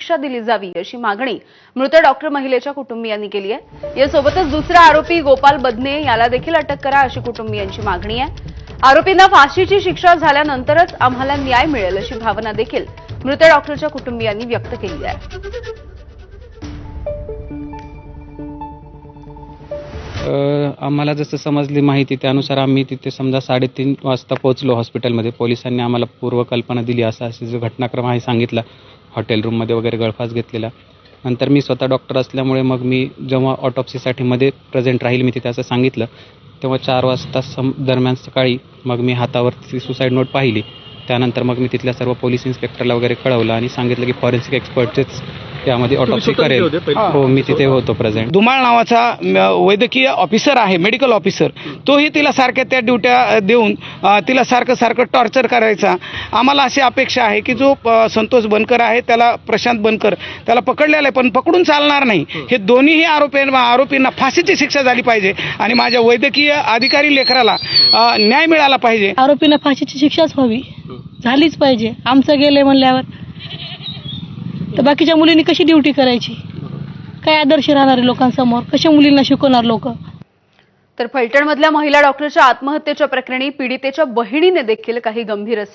शिक्षा दिली जावी अशी मागणी मृत डॉक्टर महिलेच्या कुटुंबियांनी केली आहे। यासोबतच दुसरा आरोपी गोपाल बदने याला देखील अटक करा अशी कुटुंबियांची मागणी आहे। आरोपींना फाशीची शिक्षा झाल्यानंतरच आम्हाला न्याय मिळेल अशी भावना देखील मृत डॉक्टरच्या कुटुंबियांनी व्यक्त केली आहे। आम्हाला जसं समजली माहिती त्यानुसार आम्ही तिथे समजा 3:30 वाजता पोहोचलो हॉस्पिटलमध्ये। पोलिसांनी आम्हाला पूर्वकल्पना दिली, असा जो घटनाक्रम आहे सांगितला, हॉटेल रूममध्ये वगैरे गळफास घेतलेला। नंतर मी स्वतः डॉक्टर असल्यामुळे मग मी जेव्हा ऑटोप्सीसाठी मध्ये प्रेझेंट राहील मी तिथे असं सांगितलं, तेव्हा 4 वाजता दरम्यान सकाळी मग मी हातावरती सुसाईड नोट पाहिली। त्यानंतर मग मी तिथल्या सर्व पोलीस इन्स्पेक्टरला वगैरे कळवलं आणि सांगितलं की फॉरेन्सिक एक्सपर्टचेच त्यामध्ये ऑटोप्सी करेल। हो, मी तिथे होतो प्रेझेंट। धुमाळ नावाचा वैद्यकीय ऑफिसर आहे, मेडिकल ऑफिसर, तोही तिला सारख्या त्या ड्युट्या देऊन तिला सारखं टॉर्चर करायचा। आम्हाला अशी अपेक्षा आहे की जो संतोष बनकर आहे त्याला, प्रशांत बनकर त्याला पकडलेला आहे, पण पकडून चालणार नाही। हे दोन्हीही आरोपींना फाशीची शिक्षा झाली पाहिजे आणि माझ्या वैद्यकीय अधिकारी लेकराला न्याय मिळाला पाहिजे। आरोपींना फाशीची शिक्षाच व्हावी, झालीच पाहिजे। आमचं गेले म्हणल्यावर तर बाकीच्या मुलींनी कशी ड्युटी करायची, काय आदर्श राहणार लोकांसमोर, कशा मुलींना शिकवणार लोक। तर फलटणमधल्या महिला डॉक्टरच्या आत्महत्येच्या प्रकरणी पीडितेच्या बहिणीने देखील काही गंभीर असे